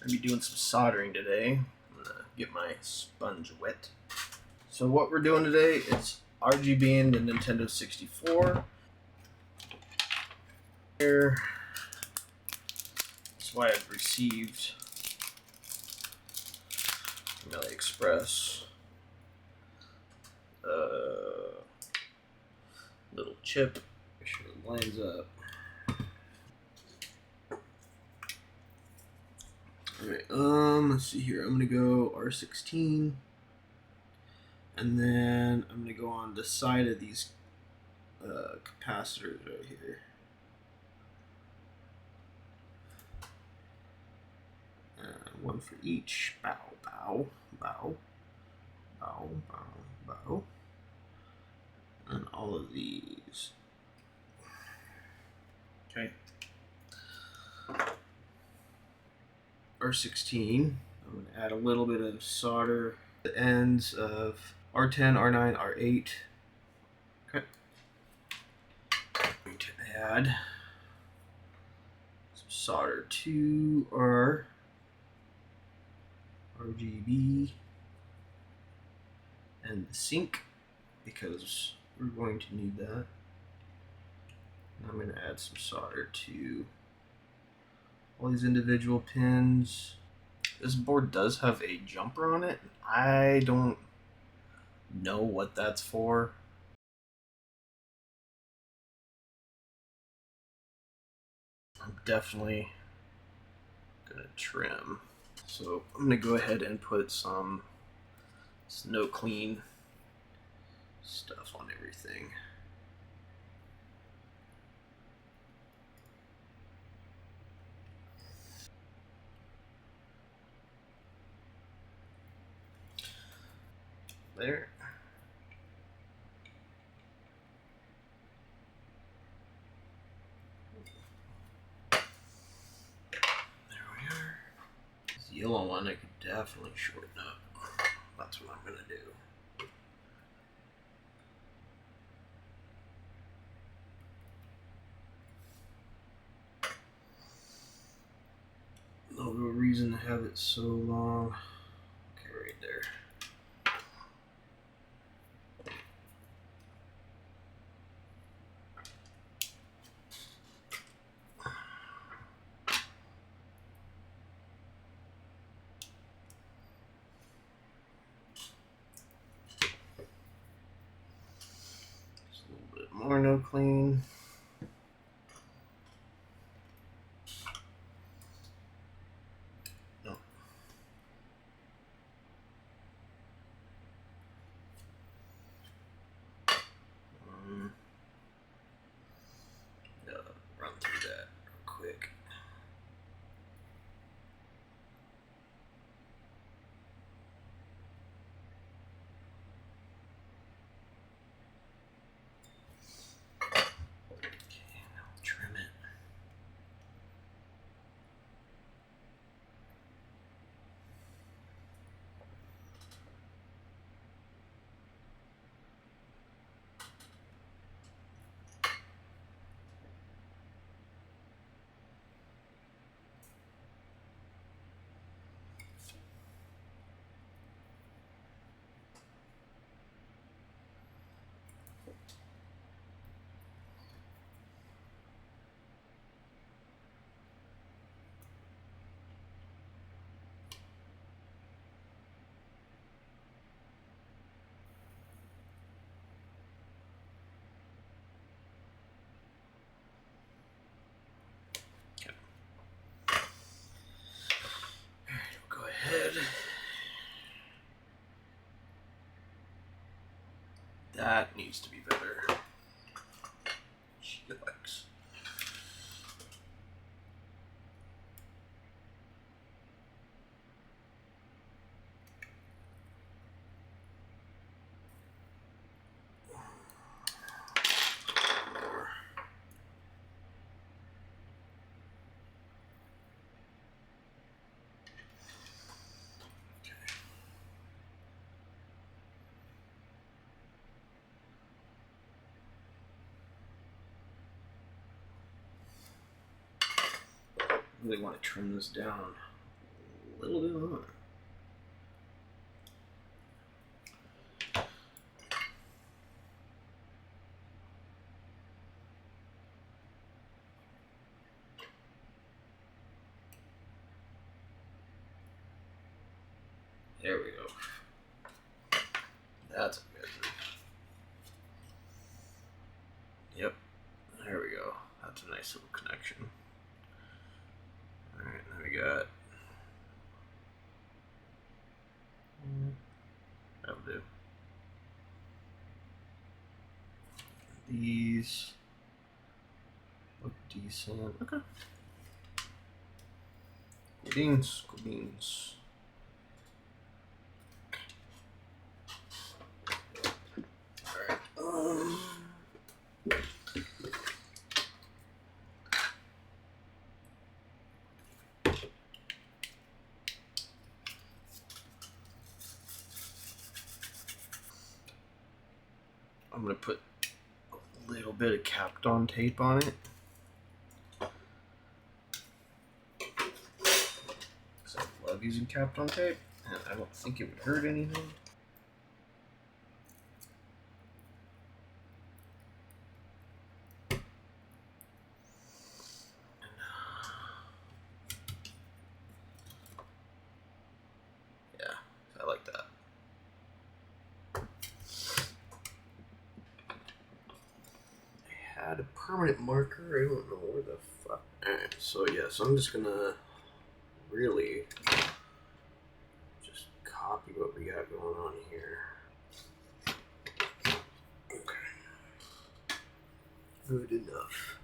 I'm going to be doing some soldering today. I'm going to get my sponge wet. So what we're doing today is RGB in the Nintendo 64. Here, that's why I've received from AliExpress little chip. Make sure it lines up. Alright, let's see here. I'm gonna go R16, and then I'm gonna go on the side of these capacitors right here. One for each. Bow, bow, bow, bow, bow, bow. And all of these. Okay. R16. I'm going to add a little bit of solder to the ends of R10, R9, R8. Okay. I'm going to add some solder to our RGB and the sink, because we're going to need that. And I'm going to add some solder to all these individual pins. This board does have a jumper on it. I don't know what that's for. I'm definitely gonna trim. So I'm gonna go ahead and put some snow clean stuff on everything. There. There we are. This yellow one I could definitely shorten up. That's what I'm gonna do. No real reason to have it so long. Okay, right there. Just a little bit more no clean. Run through that real quick. Okay, now I'll trim it. That needs to be better. Yikes. Really want to trim this down little bit on. There we go. That's good. Yep. There we go. That's a nice little connection. Alright, then we got... That'll do. These look decent. Okay. Cool beans. Cool beans. Alright. I'm going to put a little bit of capped on tape on it. Because I love using capped on tape, and I don't think it would hurt anything. Yeah, I like that. Add a permanent marker. I don't know where the fuck. Alright, so yeah, so I'm just gonna really just copy what we got going on here. Okay. Good enough.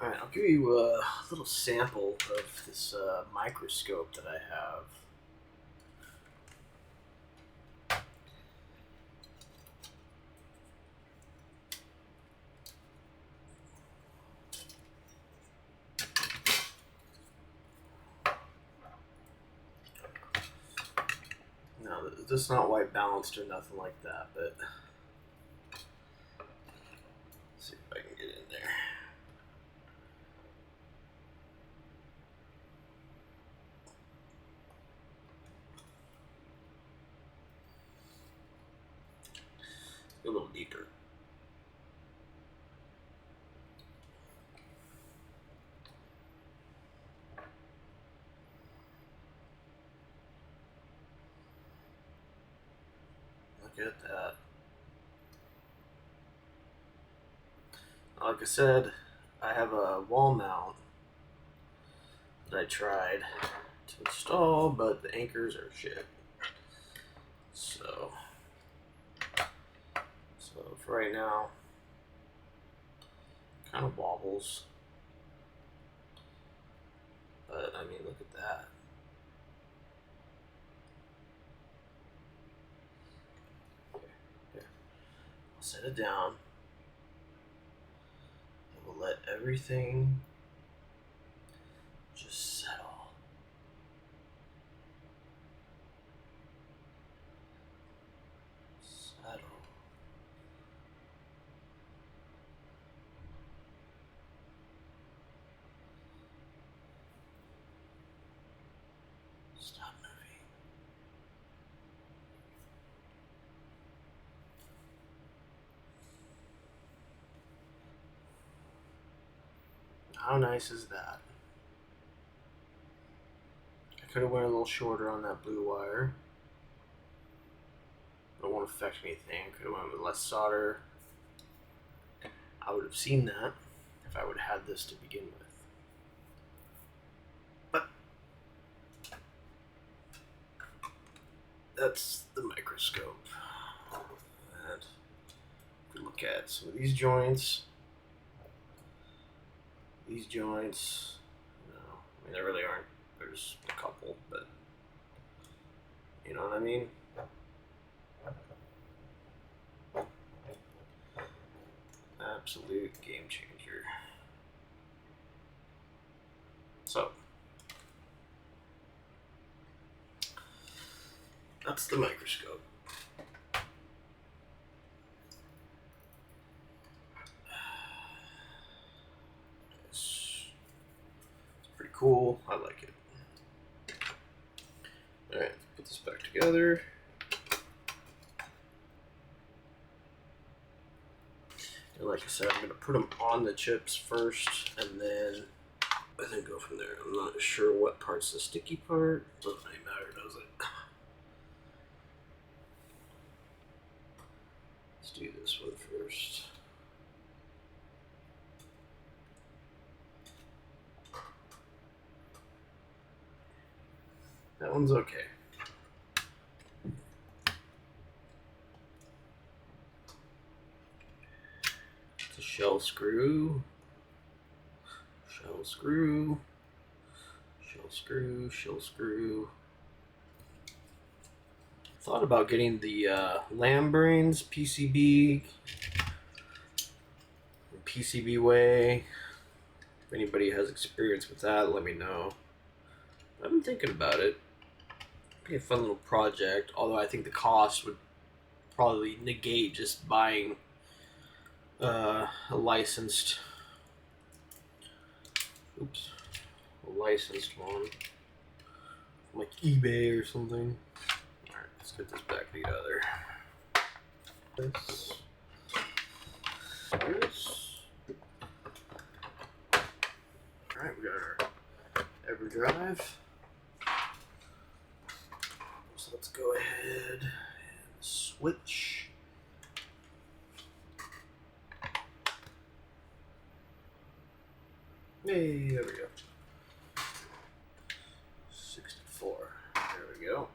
Alright, I'll give you a little sample of this microscope that I have. No, this is not white balanced or nothing like that, but let's see if I can get in there. A little deeper. Look at that. Like I said, I have a wall mount that I tried to install, but the anchors are shit. So for right now, kind of wobbles. But I mean, look at that. Here. I'll set it down. And we'll let everything just settle. Settle. Stop moving. How nice is that? I could have went a little shorter on that blue wire. It won't affect anything. Could have went with less solder. I would have seen that if I would have had this to begin with. But that's the microscope. And if we look at some of these joints, no, I mean, there really aren't. There's a couple, but you know what I mean? Absolute game changer. So, that's the microscope. cool. I like it. Alright, put this back together. And like I said, I'm going to put them on the chips first, and then go from there. I'm not sure what part's the sticky part. Doesn't really matter, does it? Let's do this one first. That one's okay. It's a shell screw. Shell screw. Shell screw. Shell screw. Thought about getting the lamb brains PCB. PCB way. If anybody has experience with that, let me know. I've been thinking about it. It'd be a fun little project, although I think the cost would probably negate just buying a licensed one, like eBay or something. Alright, let's get this back together. This. Alright, we got our EverDrive. So let's go ahead and switch. Hey, there we go. 64. There we go.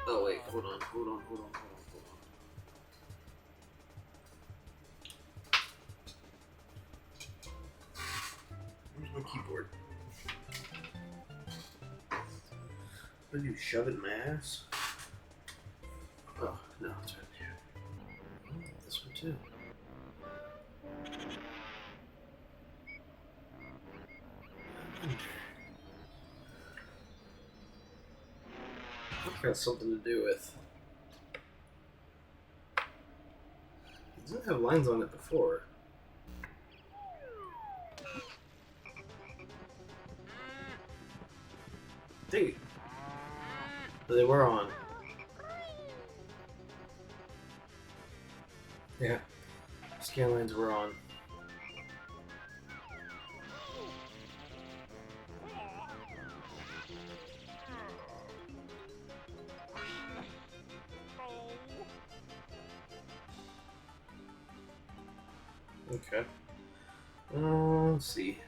Oh wait, hold on. Where's my keyboard? What do you shove it in my ass? Oh, no, it's right here. Oh, this one too. It's got something to do with. It didn't have lines on it before. Dang. But they were on. Yeah. Scan lines were on. Okay. Let's see.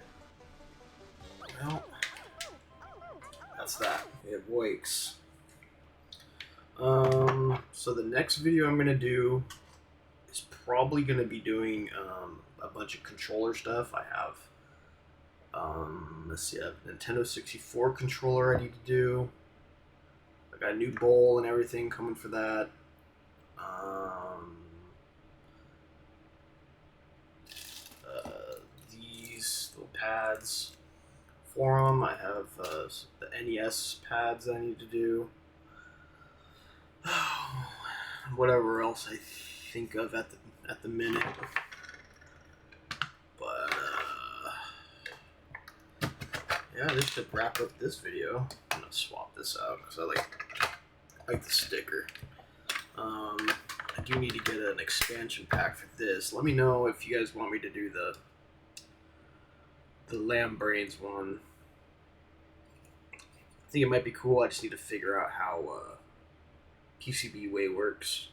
Well, that's that. It wakes. So the next video I'm gonna do is probably gonna be doing a bunch of controller stuff. I have let's see, I have a Nintendo 64 controller I need to do. I got a new bowl and everything coming for that. These little pads for them. I have the NES pads I need to do. Whatever else I think of at the minute. But yeah, this should wrap up this video. I'm gonna swap this out because I like the sticker. I do need to get an expansion pack for this. Let me know if you guys want me to do the lamb brains one. I think it might be cool. I just need to figure out how PCB way works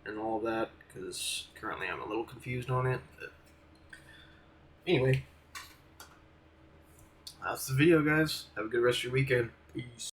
and all of that, because currently I'm a little confused on it. But anyway, that's the video, guys. Have a good rest of your weekend. Peace.